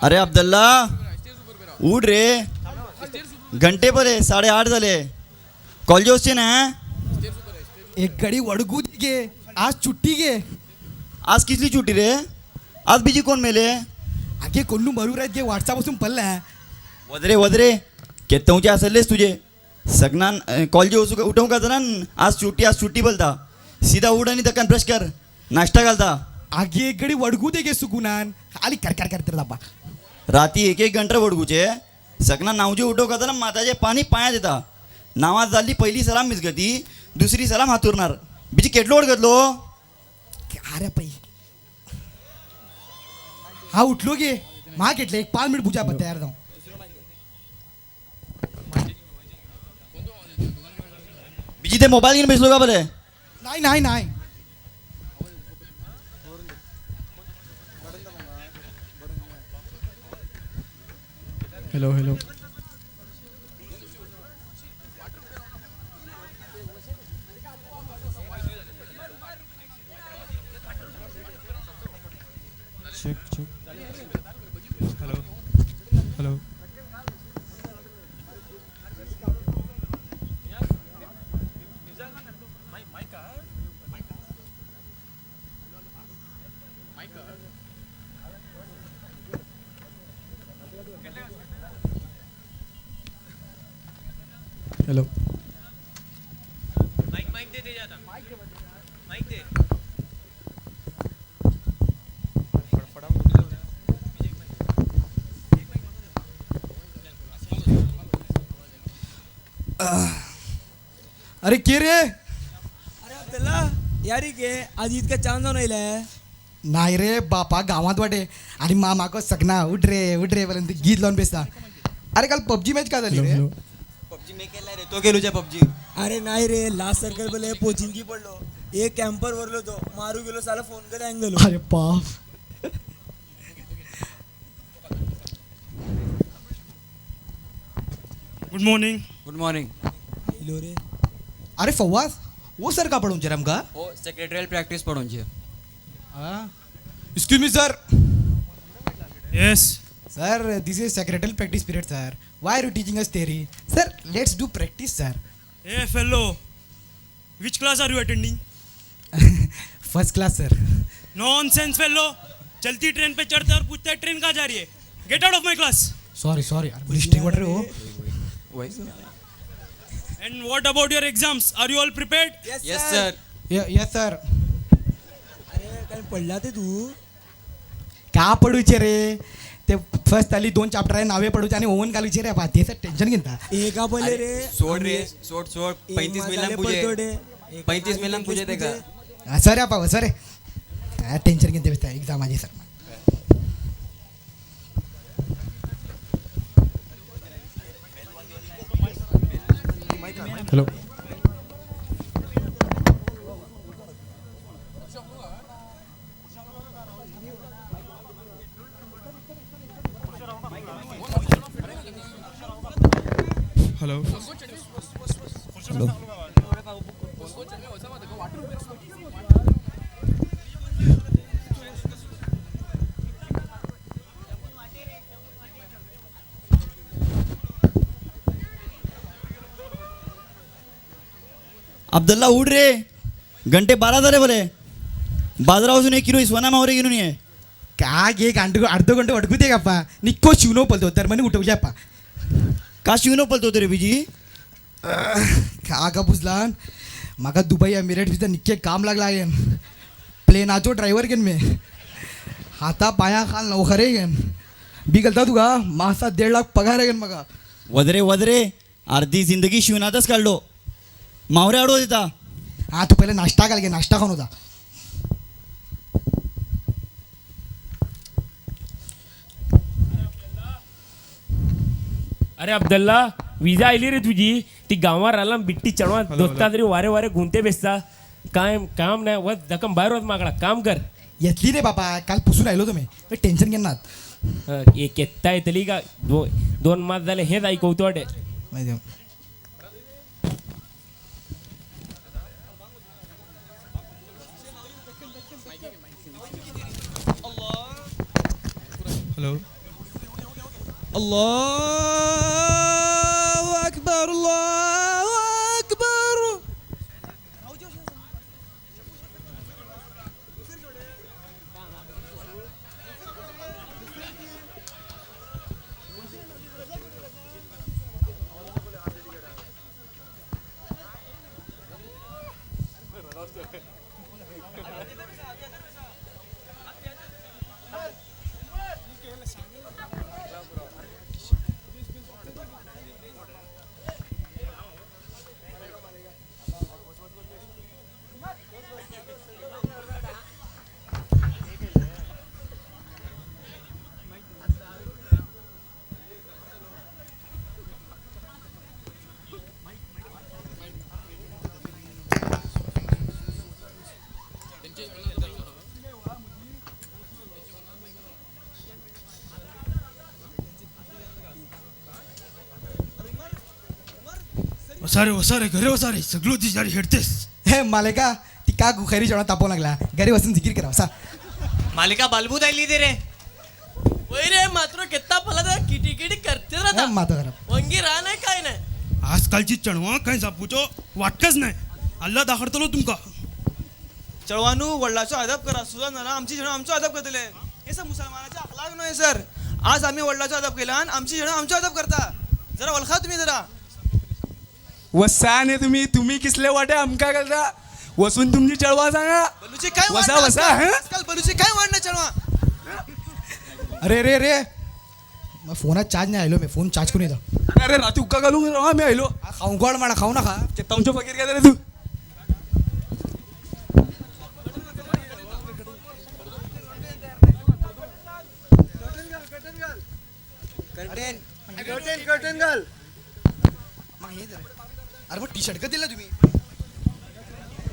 अरे अब्दुल्ला उठ रे, घंटे पर आहे, 8:30 झाले. कॉलेज असते ना. एक गडी वडगू दे गे, आज छुट्टी गे. आज किसली छुट्टी रे? आज बीजी कोण मेले? आगे कोल्लू मरू राहत गे, वाटसापासून पडला. वदरे वदरे केत्ताऊचे असलेच तुझे सगनान कॉलेज उठवू का जरा. आज सुट्टी बोलता. सीधा उठ आणि दक्कन ब्रश कर, नाश्ता घालता. आगे एक गडी वडगू दे गे सुकुनान, खाली कर करते दाबा. राती 1-1 घंटा वडगूचे सगना नावजे उठव का जरा. माताचे पाणी पायात येता. नावात झाली पहिली सलाम मिसगती, दुसरी सलाम हातुरणार. बीजी केटलो ओढगतलो. अरे पै हा उठलो गे मा घेतले 1 5 मिनिट पूजा तयार जाऊ. बीजी ते मोबाईल घेऊन बसलो का बरे? नाही नाही नाही. Hello hello. Check check. Hello hello. Hello. अरे के रे? अरे अब्दुल्ला यारी के आज इतका चांद जाऊन येईल. नाही रे बापा, गावात वाटे आणि माको सगना उठ रे पर्यंत गीत लावून बेसता. अरे काल पबजी मॅच का झाली हॅलो रे? हॅलो. पबजी मी केलाय रे, तो गेलोच्या पबजी. अरे नाही रे, लास्ट सर्कल बोले पोचिंगी पडलो, एक कॅम्पर वरलो तो मारू गेलो, साला फोन कर हँग झालो. अरे बाप. Good morning. Good morning. Hello रे. अरे फवास वो सर का पडून चरम का? हो सेक्रेटरियल प्रॅक्टिस पडून छे. Excuse me sir. Yes. Sir, this is secretarial practice period, sir. Why are you teaching us theory? Sir, let's do practice, sir. Hey fellow, which class are you attending? First class, sir. Nonsense fellow. चलती train पे चढ़ता है और पूछता है train कहाँ जा रही है. Get out of my class. Sorry. बड़ी strict वाट रहे हो. And what about your exams? Are you all prepared? Yes sir. Yes, sir. अरे काय पडला ते तू? का पडूचे रे? ते फर्स्ट आली 2 चॅप्टर आहे नावे पडूचे आणि ओवन घालूचे रे. ते सर टेन्शन घेता. एका बोले रे. सोड रे, सोड 35 मिलन पूजे. 35 मिलन पूजे ते का? सर या सर टेन्शन घेते बेसता एक्झाम माझी sir. Hello. Hello. Hello. Abdullah उठ रे, घंटे 12 झाले बरे. बाजारापासून 1 किलो सोना मावरे घेऊन ये. का गे अर्ध घंटे अडकू दे का निक्को शिवनो पलतो तर म्हणे उठवू पा. का शिवनो पलतो रे बीजी? का बुजलान म्हाका दुबई एमिरेट सुद्धा निक्के काम लागला गेन. प्लेनाचो ड्रायव्हर घेन मी हाता पाया खाल नवखरे घेन. बी घालता तुका मासा 1.5 लाख पगार घेन म्हाका. वदरे अर्धी जिंदगी शिवनातच काढलो. मावरे आडो देता. हा तू पहिले नाश्ता घाल गे, नाश्ता खाऊन होता. अरे अब्दुल्ला विजा आयली रे तुझी. ती गावावर आला बिट्टी चढवा दोस्ता तरी वारे गुंते बेसता. काय काम नाही व जखम बाहेर होत मागडा काम कर. येतली रे बापा, काल पुसून राहिलो तुम्ही टेन्शन घेणार. एक येता येतली का 2 मास झाले हेच ऐकवतो वाटे. हॅलो. अल्लाहु अकबर अल्लाहु अकबर. वसारे घरे वसारे सगळं ती जारी हेडतेस हे मालिका ती का गुखैरी जेवणा तापवू लागला घरी बसून जिकीर करा सा मालिका बालबूत आली ते रे वैरे मात्र कित्ता पला किटी किटी करते राहता माता खराब वंगी राह नाही काय नाही आजकालची चणवा काय जापूचो वाटकच नाही अल्ला दाखडतलो तुमका चळवानू वडिलाचो अदब करा सुद्धा ना आमची जण आमचो अदब करतले हे सर मुसलमानाचे अखलाक न्हय सर आज आम्ही वडिलाचो अदब केला आणि आमची जण आमचो अदब करता जरा वळखा तुम्ही जरा वसाने तुम्ही किसले वाटे आमका घालता वसून तुमची चळवा सांगा बलूची काय वसा, वाढ वसा, हं? आजकाल बलूची काय वाढणार चळवा अरे रे रे मग फोनात चार्ज नाही आलो मी फोन चार्ज करून येतो अरे रात्री उक्का घालून राहा मी आयलो खाऊ गोड म्हणा खाऊ नका तुमच्या फकीर काय रे तू मग हे जरा. अरे मग टी शर्ट का दिला तुम्ही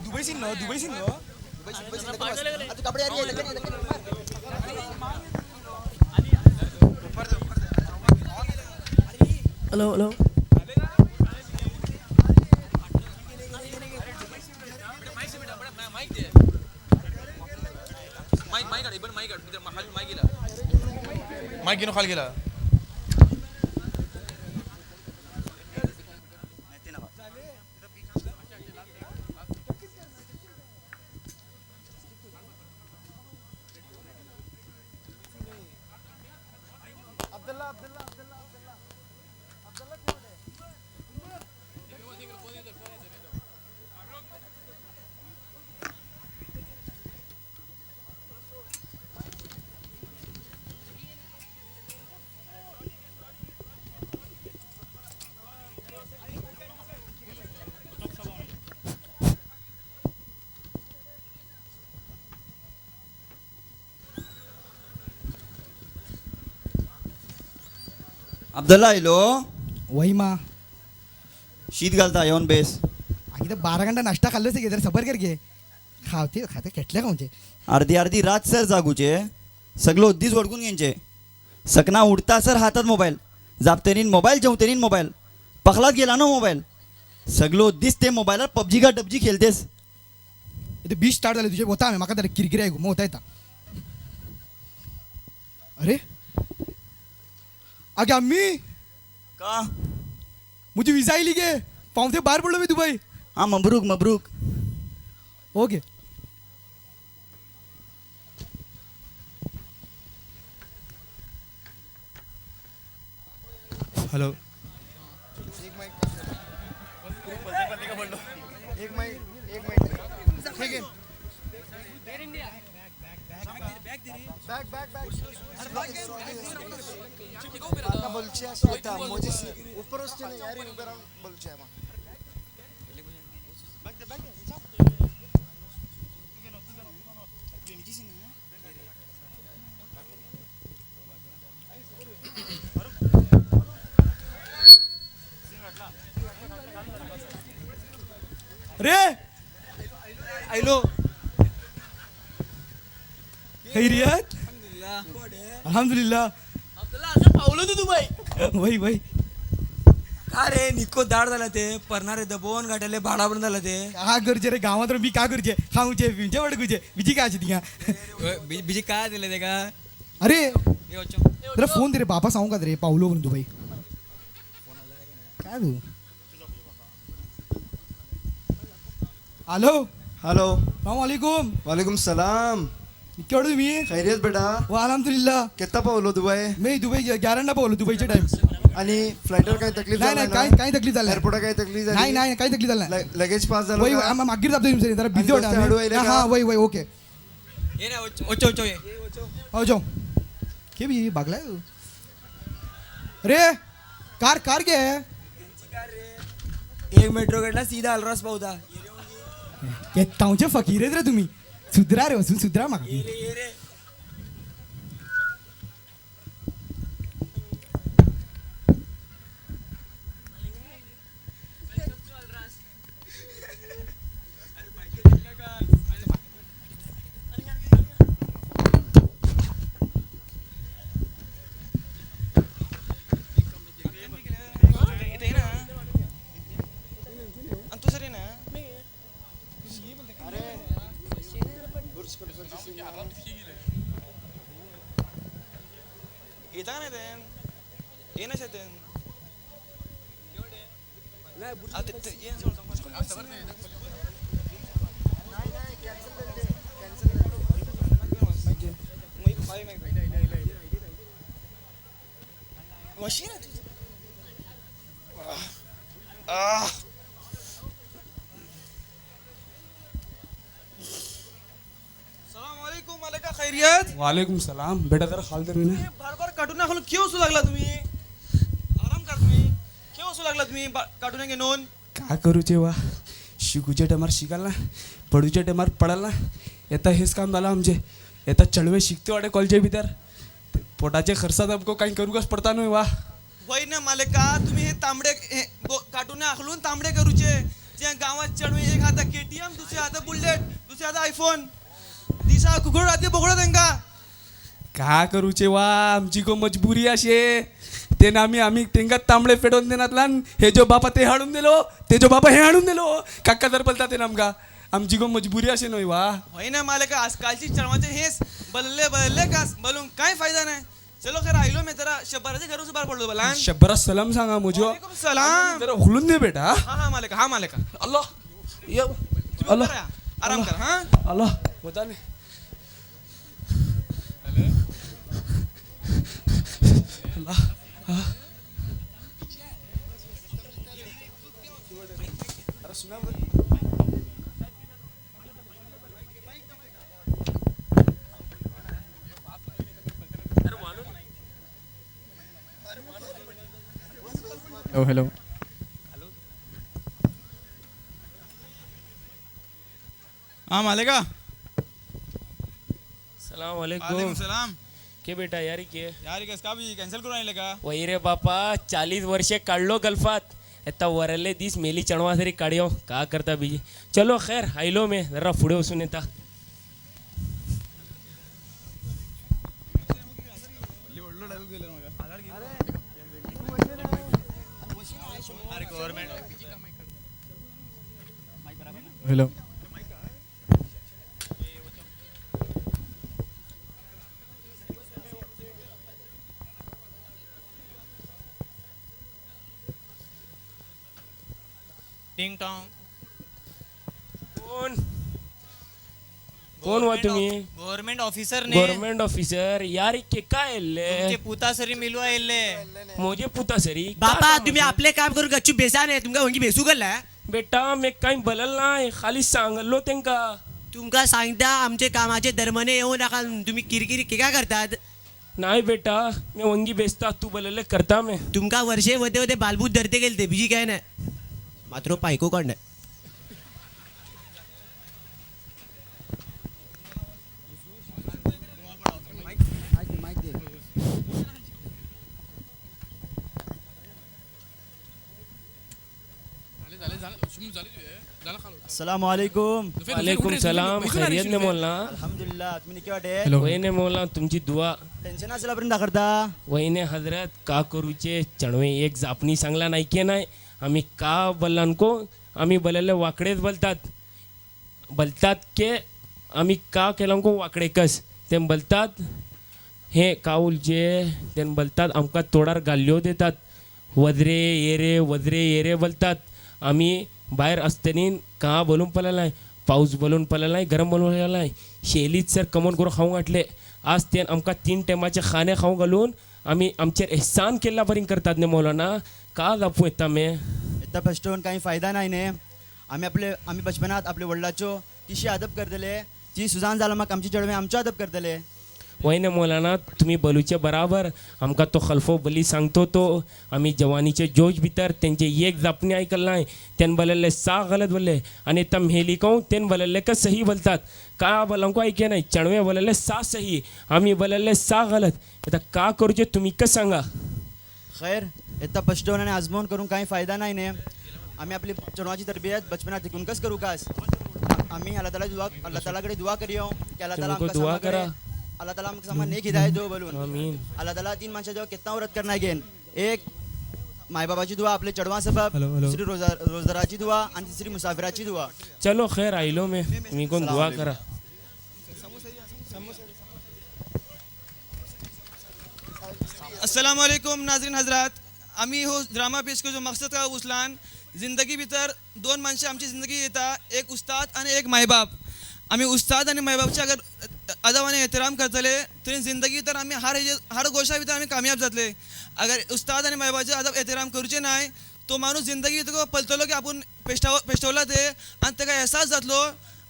Dubai scene no hello hello mic घेऊन खाली गेला अब्दुल्ला आयलो वही मा शीत घालता येऊन बेस आधी तर 12 घंटा नाश्ता खाल्लं घे जरा सबर कर घे खाते केटल्या खाऊचे अर्धी अर्धी रात सर जागूचे सगळं उद्दीच वडकून घ्यायचे सकना उडता सर हातात मोबाईल जापतेनीन मोबाईल जेवतेनीन मोबाईल पखलात गेला ना मोबाईल सगळं उद्दीच ते मोबाईलार पबजी का डबजी खेळतेस इथे बीच स्टार्ट झाले तुझे होता आम्ही माका जरा किरकिरी ऐकू मग होता येता अरे आगे अम्मी का मुझे विजा आयली गे पाऊँ से बाहेर पडलो मी दुबई हाँ मबरूक मबरूक ओके हॅलो रे आयलो खैरियत अल्हम्दुलिल्लाह आपल्याला असं पावलं तू दुबई वही वही का रे निको दाड झाला ते परणारे दबोन गाठले भाडा पण झाला ते का करचे रे गावात मी का करचे खाऊचे पिंचे वडकुचे बिजी काय तिका बीजी काय दिलं ते का अरे जरा फोन दे रे बापा सांगू का रे पावलो म्हणून दुबई काय तू हॅलो हेलो सलामकुम वालेकुम सलाम केवढं तुम्ही खैरियत बेटा वा अलहमदुलिल्लाह कितना पावलो दुबई मी दुबई 11ला पावलो दुबईच्या टाइम आणि फ्लाइटर काही तकलीफ नाही नाही झाली काही तकलीफ झाली एअरपोर्ट काही तकलीफ नाही झाली नाही काही तकलीफ झाली नाही लगेज पास झालं वही का? मागीर जातो तुमचं जरा बिझी आणि दोस्त हळू आले होता का? हा वही वही ओके ये ना ओचो ओचो ये हो जाऊ के भी भागलाय तू रे कार कार घे एक मेट्रो कडला सीधा अलरास पावता हे तांचे फकीर आहेत रे तुम्ही सुधरा रे वसून सुधरा माका ये रे इथे ये ना आणि तू सर ये ना येता का नाही ते ये ना शेते मशीन आहे तुझं सलामकुम मालिका खैरियत वालेकुम सलाम बेटा जरा खाल दे मैंने बार बार कार्टून खालून क्यों असू लागला तुम्ही आराम कर तुम्ही क्यों असू लागला तुम्ही कार्टून घेऊन काय करूचे वा शिकूच्या टायमार शिकाल ना पडूच्या टायमार पडाल ना येता हेच काम झालं आमचे येता चळवे शिकते वाटे कॉलेजच्या भीतर पोटाचे खर्चात आमको काही करूकच पडता नाही वा वय ना मालिका तुम्ही हे तांबडे कार्टून आखलून तांबडे करूचे ज्या गावात चढवे एक हाता केटीएम दुसऱ्या हाता बुलेट दुसऱ्या हाता आयफोन दिसा कुकड राहते बोकडा त्यांका काय करूचे वा आमची को मजबुरी अशी ते ना आम्ही तेंगा तांबडे पेटवून देण्यातला हे जो बापा ते हाडून दिलो ते जो बापा हे हाडून दिलो काका जर बोलता ते आमका आमची को मजबुरी अशी नाही वा वय ना मालिका आजकालची चढवाचे हेच बल्ले कास बोलून काय फायदा नाही चलो खैर आइलो मैं जरा शब्बाराच्या घरून बाहेर पडलो बला शब्बरा सलाम सांगा मुझो वालेकुम सलाम जरा हुलून दे बेटा हा मालिका अल्लाह ये तुम्ही अल्लाह बरं या. आराम कर हा अल्लाह होता नहीं अल्लाह हाँ. अरे सुना हेलो हाँ मालिका सलाम वालेकुम वालेकुम सलाम के बेटा यारी के यार कसं बी कॅन्सल करून आणले का वही रे बापा 40 वर्षे काढलो गल्फात आता वरले दिस मेली चणवा तरी काढ्यो का करता बीजी चलो खैर आयलो मे जरा पुढे बसून येता हेलो टिंग टॉंग कोण कोण वा तुम्ही गव्हर्नमेंट ऑफिसर ने गव्हर्नमेंट ऑफिसर यार के काय तुमचे पुतासरी मिलवा येले मोजे पुता सरी बापा तुम्ही आपले काम करून गच्चू बेसा नाही तुमका वंगी बेसू गल्ला बेटा मी काही बलल नाही खाली सांगलो त्यांका तुमका सांगता आमचे कामाचे दरमने येऊ नका तुम्ही किरकिरी काय करतात नाही बेटा मी वंगी बेसता तू बलले करता मी तुमका वर्षे होते होते बालबूत धरते गेले ते बिजी काय नाही मात्र पायको काढ अस्सलामुअलैकुम वालेकुम सलाम खैरियत ने मोलना अल्हम्दुलिल्लाह तुम्ही निके वाटे वही ने मोलना तुमची दुआ टेन्शन असला पर्यंत करता वहिने हजरत का करूचे चणवे एक जापणी सांगला नाही की नाही आम्ही का बल्लानको आम्ही बलले वाकडेच बोलतात के आम्ही का केला को वाकडे कस ते बोलतात हे काऊलचे त्यान बोलतात आमका तोडार गाल्ल्यो देतात वजरे येरे बोलतात आम्ही बाहेर असतानी का बोलून पळालाय पाऊस बोलून पळालाय गरम बोलून पळालाय शेलीत सर कमोन करून खाऊन गाठले आज त्यान आमका 3 टायमाचे खाणे खाऊ घालून आम्ही आमचेर एहसान केला बरींग करतात ने मौलाना का जापू येता मे इतना फस्ट होऊन काही फायदा नाही ने आम्ही बचपनात आपल्या वडिलांचो तिशी अदब करतले ती सुजान झाला मग आमची चेडवे आमचो अदब करतले वय ने मौलाना तुम्ही बोलूचे बराबर आमका तो खल्फो बली सांगतो तो आम्ही जवानीचे जोश भितर त्यांचे एक जापणे ऐकलं नाही त्यान बोलले सा गलत बोलले आणि तम हेली कहून त्यान बोलले का सही बोलतात का बोलंको ऐके नाही चणवे बोलले सा सही आम्ही बोलले सा गलत आता का करूचे तुम्ही का सांगा खैर इतना फस्ट होऊन आणि आजमावून करून काही फायदा नाही ने आम्ही आपली चेडवाची तरबियत बचपनात शिकून कस करू कास आम्ही अल्लाह तालाकडे दुआ करियो की अल्लाह ताला तुमको आमका दुआ समा करा. करे. अल्लाह ताला आमका समा नेक हिदायत दो बोलून आमीन अल्लाह ताला 3 माणसाच्या कितना औरत करना घेन एक मायबाबाची दुआ आपले चेडवा सबब दुसरी रोजदाराची दुआ आणि तिसरी मुसाफिराची दुआ चलो खैर आइलो में तुम्ही कोण दुआ करा अस्सलाम वालेकुम नाजरीन हजरात आम्ही हो ड्रामा पेश जो मकसद का उचलान जिंदगी भितर 2 माणसे आमची जिंदगी येता एक उस्ताद आणि एक मायबाप आम्ही उस्ताद आणि मायबापचे अगर अदब आणि एहतराम करतले तरी जिंदगी तर आम्ही हर गोष्टा भितर आम्ही कामयाब जातले अगर उस्ताद आणि मायबापचे अदब एहतराम करूचे नाही तो माणूस जिंदगी भितर पलतलो की आपण पेशवला ते आणि त्याका एहसास जातलो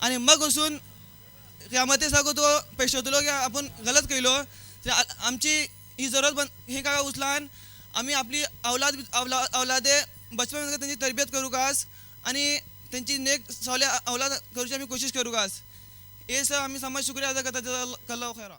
आणि मग वचून त्यामध्ये सगळं तो पेशवतलो की आपण गलत केलो आमची ही जरूरत हे का उचलान आम्ही आपली अवलादे बचपन त्यांची तरबियत करू कास आणि त्यांची नेक सवल्या अवलाद करूची आम्ही कोशिश करू कास हे सर आम्ही समाज शुक्रिया अदा करता जजाकल्लाहु खैरा.